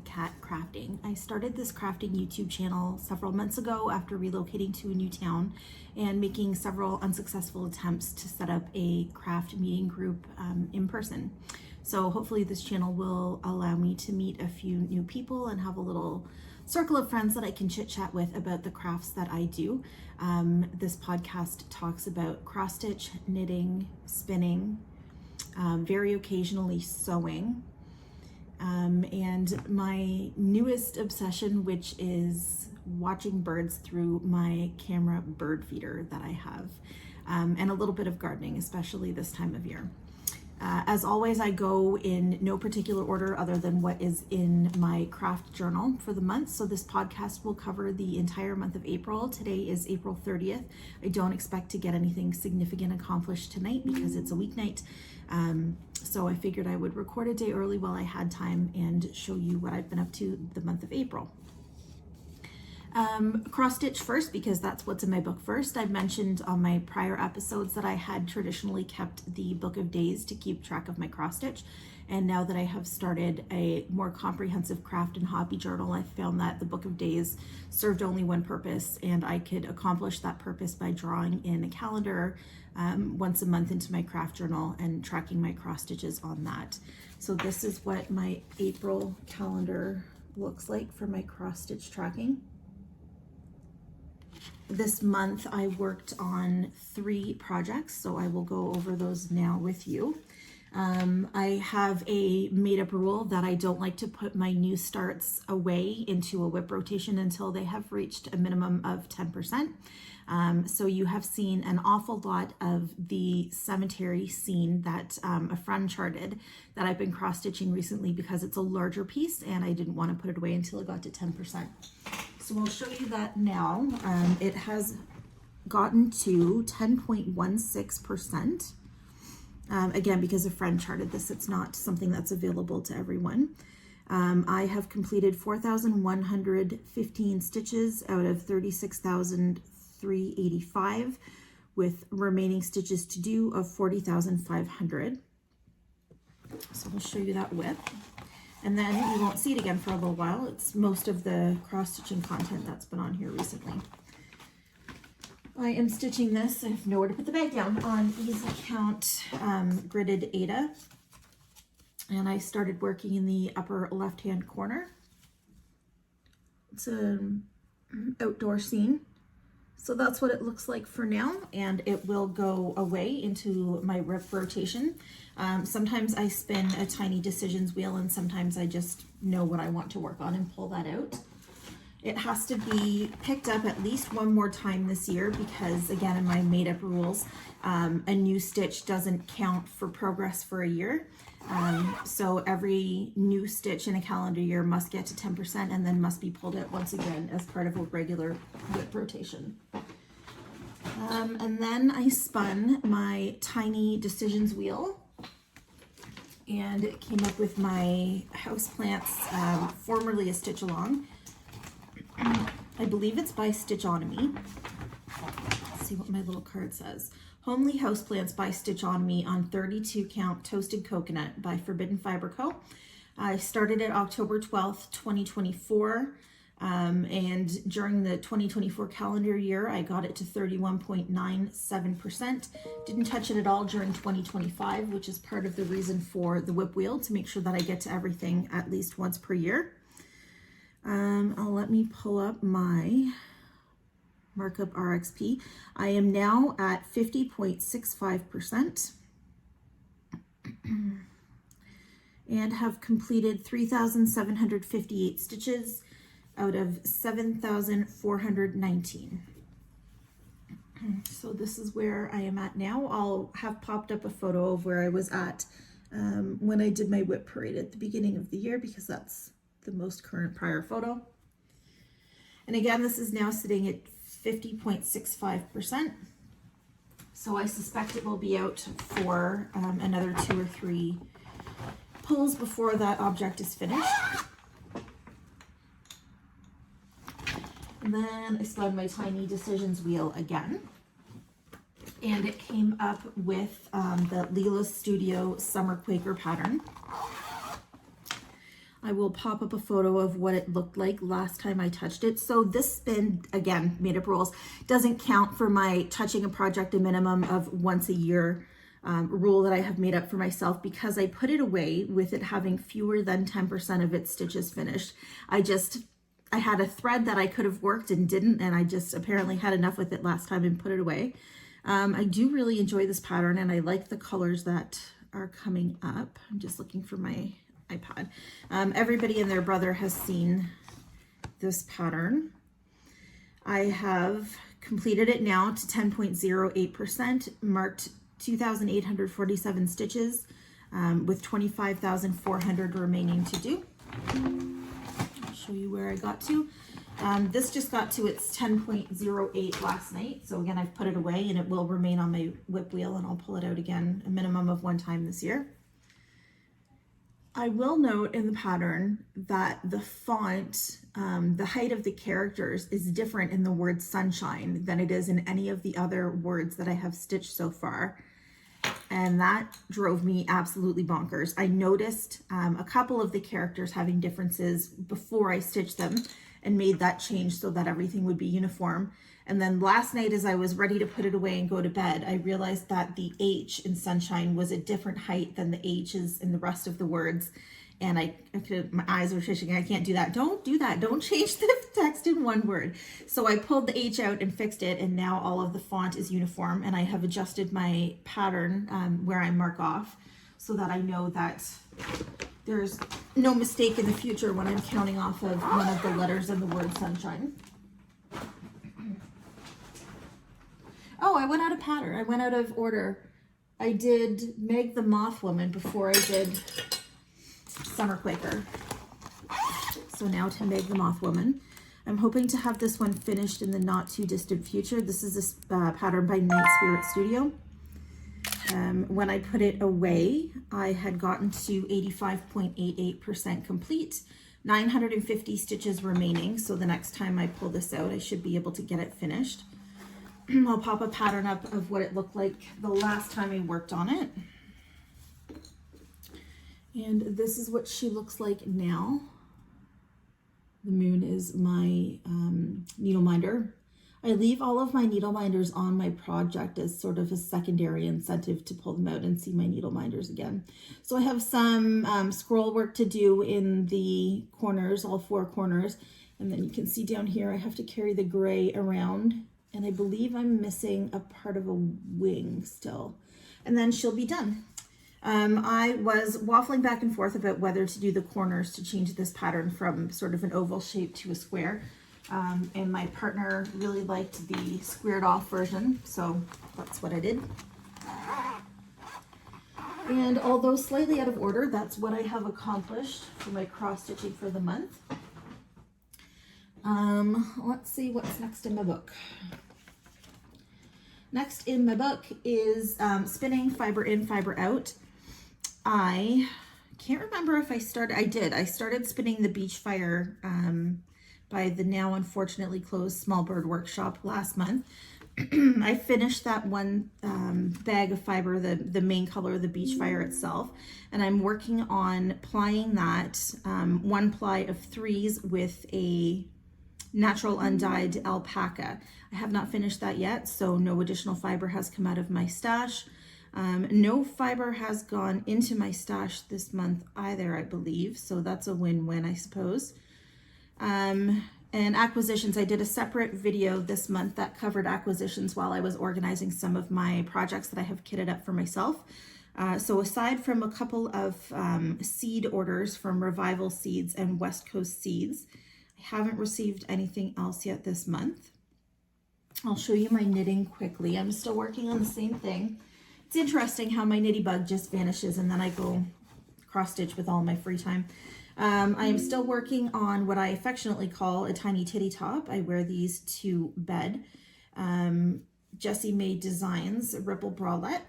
Cat Crafting. I started this crafting YouTube channel several months ago after relocating to a new town and making several unsuccessful attempts to set up a craft meeting group in person. So hopefully this channel will allow me to meet a few new people and have a little circle of friends that I can chit chat with about the crafts that I do. This podcast talks about cross stitch, knitting, spinning, very occasionally sewing, and my newest obsession, which is watching birds through my camera bird feeder that I have, and a little bit of gardening, especially this time of year. As always, I go in no particular order other than what is in my craft journal for the month. So this podcast will cover the entire month of April. Today is April 30th. I don't expect to get anything significant accomplished tonight because it's a weeknight. So I figured I would record a day early while I had time and show you what I've been up to the month of April. Cross stitch first because that's what's in my book first. I've mentioned on my prior episodes that I had traditionally kept the book of days to keep track of my cross stitch, and now that I have started a more comprehensive craft and hobby journal, I found that the book of days served only one purpose, and I could accomplish that purpose by drawing in a calendar once a month into my craft journal and tracking my cross stitches on that. So this is what my April calendar looks like for my cross stitch tracking. This month I worked on 3 projects, so I will go over those now with you. I have a made-up rule that I don't like to put my new starts away into a whip rotation until they have reached a minimum of 10%. So you have seen an awful lot of the cemetery scene that a friend charted that I've been cross-stitching recently because it's a larger piece and I didn't want to put it away until it got to 10%. So I'll show you that now. It has gotten to 10.16%. Again, because a friend charted this, it's not something that's available to everyone. I have completed 4,115 stitches out of 36,385 with remaining stitches to do of 40,500. So I'll show you that whip. And then you won't see it again for a little while. It's most of the cross-stitching content that's been on here recently. I am stitching this, I have nowhere to put the bag down, on Easy Count gridded Aida. And I started working in the upper left-hand corner. It's an outdoor scene. So that's what it looks like for now, and it will go away into my rip rotation. Sometimes I spin a tiny decisions wheel and sometimes I just know what I want to work on and pull that out. It has to be picked up at least one more time this year because, again, in my made-up rules, a new stitch doesn't count for progress for a year. So every new stitch in a calendar year must get to 10% and then must be pulled out once again as part of a regular whip rotation. And then I spun my tiny decisions wheel and it came up with my Houseplants, formerly a stitch along. I believe it's by Stitchxonomy. Let's see what my little card says. Homely Houseplants by Stitchxonomy on 32 count toasted coconut by Forbidden Fiber Co. I started it October 12th, 2024. And during the 2024 calendar year, I got it to 31.97%. Didn't touch it at all during 2025, which is part of the reason for the whip wheel, to make sure that I get to everything at least once per year. Let me pull up my markup RXP. I am now at 50.65% and have completed 3,758 stitches out of 7,419. So this is where I am at now. I'll have popped up a photo of where I was at when I did my whip parade at the beginning of the year because that's the most current prior photo. And again, this is now sitting at 50.65%. So I suspect it will be out for another 2 or 3 pulls before that object is finished. And then I spun my tiny decisions wheel again. And it came up with the Lila Studio Summer Quaker pattern. I will pop up a photo of what it looked like last time I touched it. So this spin, again, made up rules, doesn't count for my touching a project a minimum of once a year rule that I have made up for myself, because I put it away with it having fewer than 10% of its stitches finished. I had a thread that I could have worked and didn't, and I just apparently had enough with it last time and put it away. I do really enjoy this pattern, and I like the colors that are coming up. I'm just looking for my iPad. Everybody and their brother has seen this pattern. I have completed it now to 10.08%, marked 2,847 stitches with 25,400 remaining to do. I'll show you where I got to. This just got to its 10.08 last night. So again, I've put it away and it will remain on my whip wheel, and I'll pull it out again a minimum of 1 time this year. I will note in the pattern that the font, the height of the characters is different in the word sunshine than it is in any of the other words that I have stitched so far. And that drove me absolutely bonkers. I noticed a couple of the characters having differences before I stitched them and made that change so that everything would be uniform. And then last night, as I was ready to put it away and go to bed, I realized that the H in sunshine was a different height than the H's in the rest of the words. And my eyes were fishing. I can't do that. Don't do that. Don't change the text in one word. So I pulled the H out and fixed it. And now all of the font is uniform. And I have adjusted my pattern where I mark off so that I know that there's no mistake in the future when I'm counting off of one of the letters in the word sunshine. Oh, I went out of pattern. I went out of order. I did Meg the Moth Woman before I did Summer Quaker. So now to Meg the Moth Woman. I'm hoping to have this one finished in the not too distant future. This is a pattern by Night Spirit Studio. When I put it away, I had gotten to 85.88% complete, 950 stitches remaining. So the next time I pull this out, I should be able to get it finished. I'll pop a pattern up of what it looked like the last time I worked on it. And this is what she looks like now. The moon is my needle minder. I leave all of my needle minders on my project as sort of a secondary incentive to pull them out and see my needle minders again. So I have some scroll work to do in the corners, all 4 corners. And then you can see down here, I have to carry the gray around. And I believe I'm missing a part of a wing still. And then she'll be done. I was waffling back and forth about whether to do the corners to change this pattern from sort of an oval shape to a square. And my partner really liked the squared off version, so that's what I did. And although slightly out of order, that's what I have accomplished for my cross stitching for the month. Let's see what's next in my book. Next in my book is spinning fiber in, fiber out. I can't remember if I started, I started spinning the Beach Fire by the now unfortunately closed Small Bird Workshop last month. I finished that one bag of fiber, the main color of the Beach Fire itself, and I'm working on plying that 1 ply of 3s with a natural undyed alpaca. I have not finished that yet, so no additional fiber has come out of my stash. No fiber has gone into my stash this month either, I believe, so that's a win-win, I suppose. And acquisitions, I did a separate video this month that covered acquisitions while I was organizing some of my projects that I have kitted up for myself. So aside from a couple of seed orders from Revival Seeds and West Coast Seeds, I haven't received anything else yet this month. I'll show you my knitting quickly. I'm still working on the same thing. It's interesting how my nitty bug just vanishes and then I go cross stitch with all my free time. I am still working on what I affectionately call a tiny titty top. I wear these to bed. Jessie Made Designs, a ripple bralette.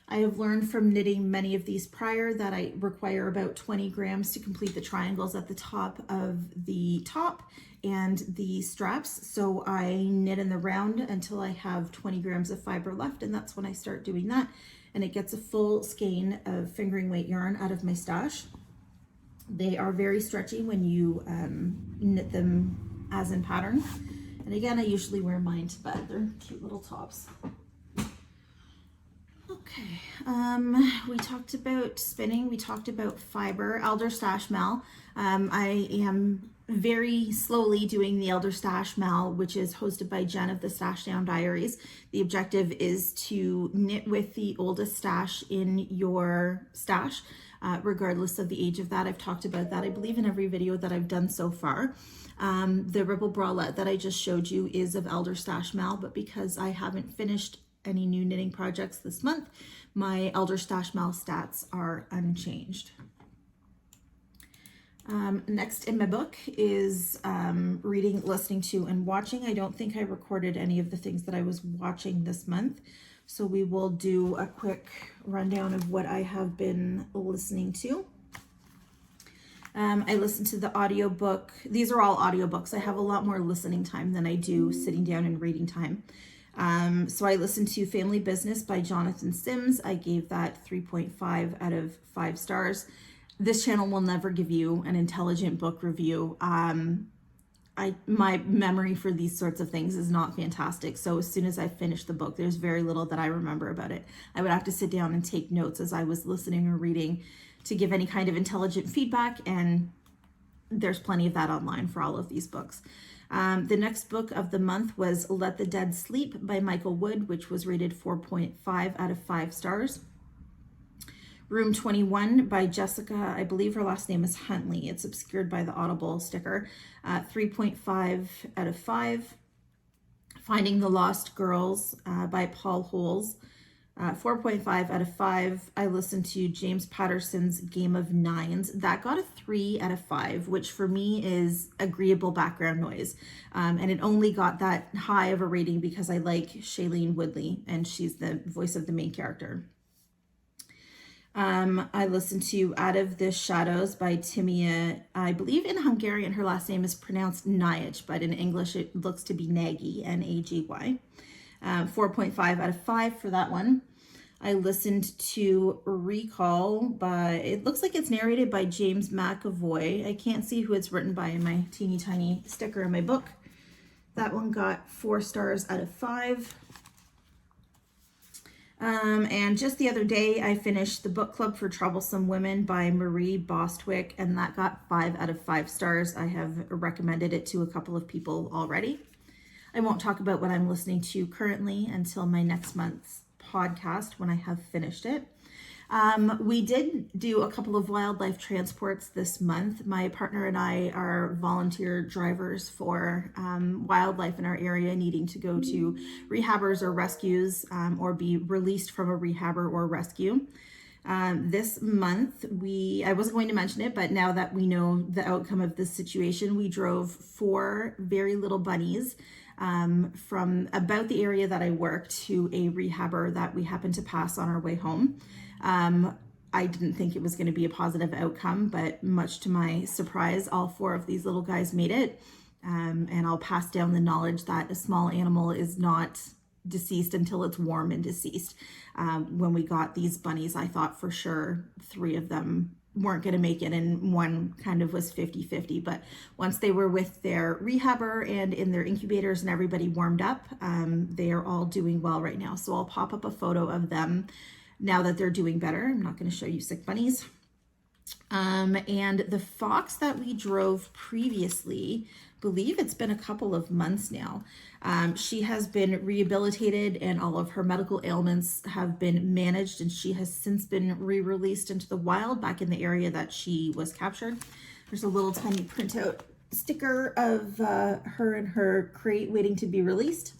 I have learned from knitting many of these prior that I require about 20 grams to complete the triangles at the top of the top and the straps. So I knit in the round until I have 20 grams of fiber left, and that's when I start doing that. And it gets a full skein of fingering weight yarn out of my stash. They are very stretchy when you knit them as in pattern. And again, I usually wear mine to bed. They're cute little tops. Okay, we talked about spinning, we talked about fiber, Elder Stash Mal. I am very slowly doing the Elder Stash Mal, which is hosted by Jenn of the Stash Down Diaries. The objective is to knit with the oldest stash in your stash, regardless of the age of that. I've talked about that, I believe, in every video that I've done so far. The Ripple Bralette that I just showed you is of Elder Stash Mal, but because I haven't finished any new knitting projects this month, my Elder Stash Mal stats are unchanged. Next in my book is reading, listening to, and watching. I don't think I recorded any of the things that I was watching this month, so we will do a quick rundown of what I have been listening to. I listened to the audiobook. These are all audiobooks. I have a lot more listening time than I do sitting down and reading time. So I listened to Family Business by Jonathan Sims. I gave that 3.5 out of 5 stars. This channel will never give you an intelligent book review. My memory for these sorts of things is not fantastic. So as soon as I finish the book, there's very little that I remember about it. I would have to sit down and take notes as I was listening or reading to give any kind of intelligent feedback. And there's plenty of that online for all of these books. The next book of the month was Let the Dead Sleep by Michael Wood, which was rated 4.5 out of 5 stars. Room 21 by Jessica, I believe her last name is Huntley. It's obscured by the Audible sticker. 3.5 out of 5. Finding the Lost Girls by Paul Holes. 4.5 out of 5. I listened to James Patterson's Game of Nines. That got a 3 out of 5, which for me is agreeable background noise. And it only got that high of a rating because I like Shailene Woodley, and she's the voice of the main character. I listened to Out of the Shadows by Timea. I believe in Hungarian her last name is pronounced Nagy, but in English it looks to be Nagy, N-A-G-Y. 4.5 out of 5 for that one. I listened to Recall by, it looks like it's narrated by James McAvoy. I can't see who it's written by in my teeny tiny sticker in my book. That one got 4 stars out of 5. And just the other day, I finished the book club for Troublesome Women by Marie Bostwick, and that got 5 out of 5 stars. I have recommended it to a couple of people already. I won't talk about what I'm listening to currently until my next month's podcast when I have finished it. We did do a couple of wildlife transports this month. My partner and I are volunteer drivers for wildlife in our area needing to go to rehabbers or rescues or be released from a rehabber or rescue. This month, I wasn't going to mention it, but now that we know the outcome of this situation, we drove 4 very little bunnies from about the area that I work to a rehabber that we happened to pass on our way home. I didn't think it was going to be a positive outcome, but much to my surprise, all 4 of these little guys made it. And I'll pass down the knowledge that a small animal is not deceased until it's warm and deceased. When we got these bunnies, I thought for sure 3 of them weren't going to make it, and one kind of was 50-50. But once they were with their rehabber and in their incubators and everybody warmed up, they are all doing well right now. So I'll pop up a photo of them now that they're doing better. I'm not going to show you sick bunnies. And the fox that we drove previously, believe it's been a couple of months now. She has been rehabilitated and all of her medical ailments have been managed, and she has since been re-released into the wild back in the area that she was captured. There's a little tiny printout sticker of her and her crate waiting to be released.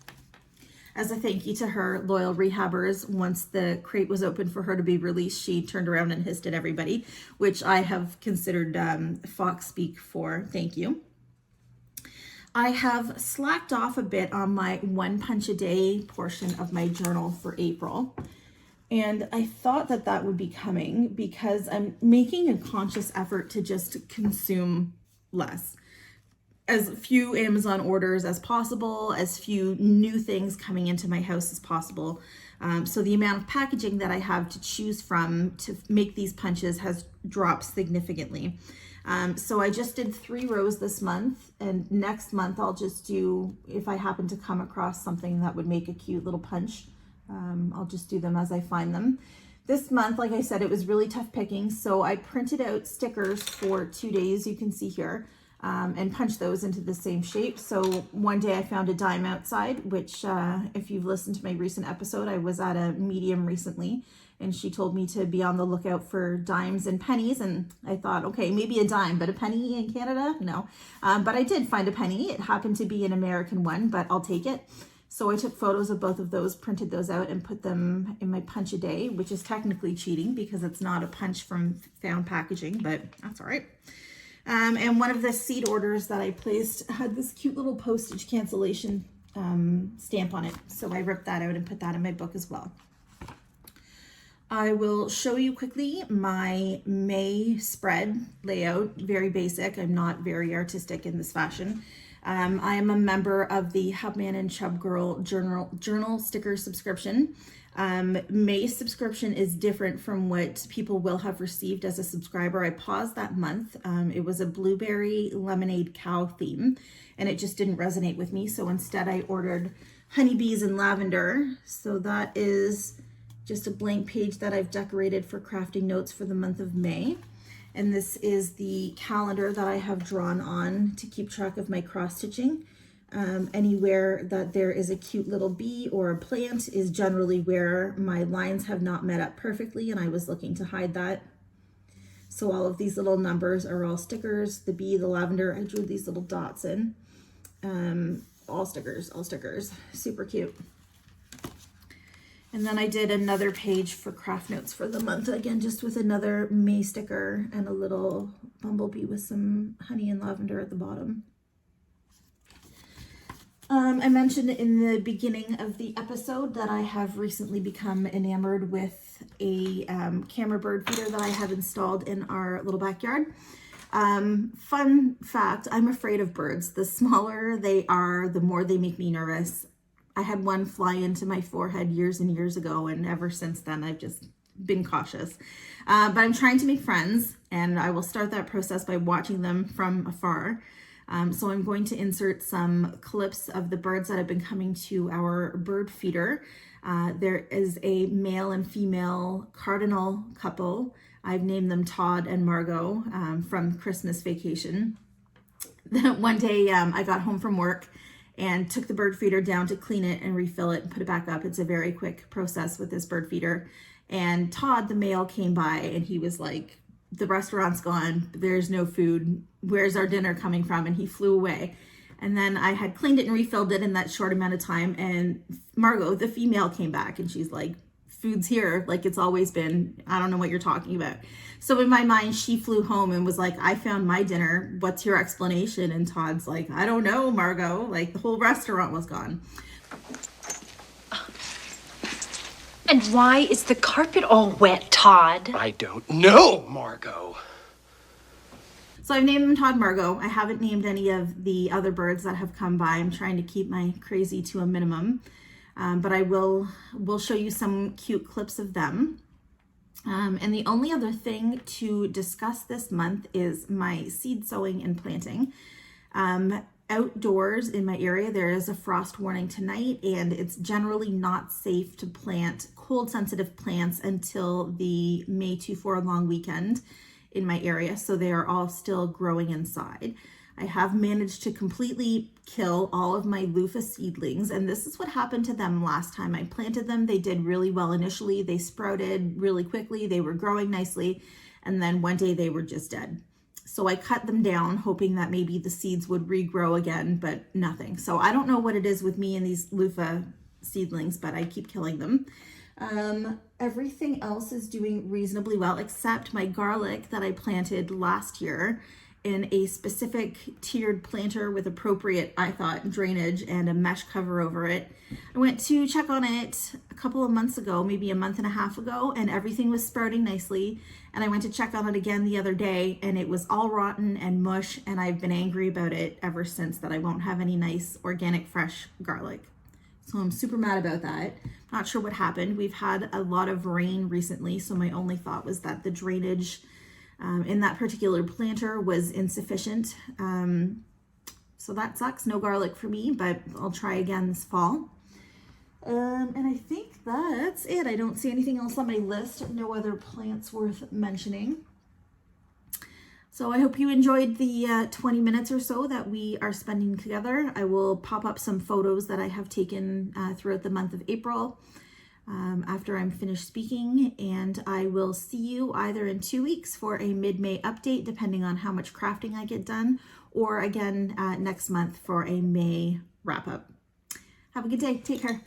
As a thank you to her loyal rehabbers, once the crate was open for her to be released, she turned around and hissed at everybody, which I have considered fox speak for thank you. I have slacked off a bit on my 1 punch a day portion of my journal for April. And I thought that that would be coming because I'm making a conscious effort to just consume less. As few Amazon orders as possible, as few new things coming into my house as possible. So the amount of packaging that I have to choose from to make these punches has dropped significantly. So I just did 3 rows this month, and next month I'll just do, if I happen to come across something that would make a cute little punch, I'll just do them as I find them. This month, like I said, it was really tough picking, so I printed out stickers for 2 days, you can see here, and punched those into the same shape. So one day I found a dime outside, which if you've listened to my recent episode, I was at a medium recently, and she told me to be on the lookout for dimes and pennies, and I thought, okay, maybe a dime, but a penny in Canada? No. But I did find a penny. It happened to be an American one, but I'll take it. So I took photos of both of those, printed those out, and put them in my punch a day, which is technically cheating because it's not a punch from found packaging, but that's all right. And one of the seed orders that I placed had this cute little postage cancellation stamp on it. So I ripped that out and put that in my book as well. I will show you quickly my May spread layout, very basic. I'm not very artistic in this fashion. I am a member of the Hubman and Chub Girl journal sticker subscription. May subscription is different from what people will have received as a subscriber. I paused that month. It was a blueberry lemonade cow theme, and it just didn't resonate with me. So instead I ordered honeybees and lavender. So that is just a blank page that I've decorated for crafting notes for the month of May. And this is the calendar that I have drawn on to keep track of my cross stitching. Anywhere that there is a cute little bee or a plant is generally where my lines have not met up perfectly, and I was looking to hide that. So all of these little numbers are all stickers. The bee, the lavender, I drew these little dots in. All stickers, super cute. And then I did another page for craft notes for the month, again, just with another May sticker and a little bumblebee with some honey and lavender at the bottom. I mentioned in the beginning of the episode that I have recently become enamored with a camera bird feeder that I have installed in our little backyard. Fun fact, I'm afraid of birds. The smaller they are, the more they make me nervous. I had one fly into my forehead years and years ago, and ever since then I've just been cautious. But I'm trying to make friends, and I will start that process by watching them from afar. So I'm going to insert some clips of the birds that have been coming to our bird feeder. There is a male and female cardinal couple. I've named them Todd and Margot from Christmas Vacation. One day I got home from work and took the bird feeder down to clean it and refill it and put it back up. It's a very quick process with this bird feeder. And Todd, the male, came by and he was like, the restaurant's gone, there's no food, where's our dinner coming from? And he flew away. And then I had cleaned it and refilled it in that short amount of time, and Margot, the female, came back and she's like, food's here, like it's always been, I don't know what you're talking about. So in my mind, she flew home and was like, I found my dinner, what's your explanation? And Todd's like, I don't know, Margot, like the whole restaurant was gone. And why is the carpet all wet, Todd? I don't know, Margot. So I've named them Todd, Margot. I haven't named any of the other birds that have come by. I'm trying to keep my crazy to a minimum. But I will show you some cute clips of them. And the only other thing to discuss this month is my seed sowing and planting. Outdoors in my area, there is a frost warning tonight, and it's generally not safe to plant cold sensitive plants until the May 2-4 long weekend in my area. So they are all still growing inside. I have managed to completely kill all of my loofah seedlings, and this is what happened to them last time I planted them. They did really well initially. They sprouted really quickly. They were growing nicely, and then one day they were just dead. So I cut them down, hoping that maybe the seeds would regrow again, but nothing. So I don't know what it is with me and these loofah seedlings, but I keep killing them. Everything else is doing reasonably well, except my garlic that I planted last year in a specific tiered planter with appropriate, I thought, drainage and a mesh cover over it. I went to check on it a couple of months ago, maybe a month and a half ago, and everything was sprouting nicely. And I went to check on it again the other day, and it was all rotten and mush, and I've been angry about it ever since, that I won't have any nice organic fresh garlic. So I'm super mad about that. Not sure what happened. We've had a lot of rain recently, so my only thought was that the drainage in that particular planter was insufficient. So that sucks. No garlic for me, but I'll try again this fall. And I think that's it. I don't see anything else on my list. No other plants worth mentioning. So I hope you enjoyed the 20 minutes or so that we are spending together. I will pop up some photos that I have taken throughout the month of April after I'm finished speaking, and I will see you either in 2 weeks for a mid-May update, depending on how much crafting I get done, or again next month for a May wrap-up. Have a good day. Take care.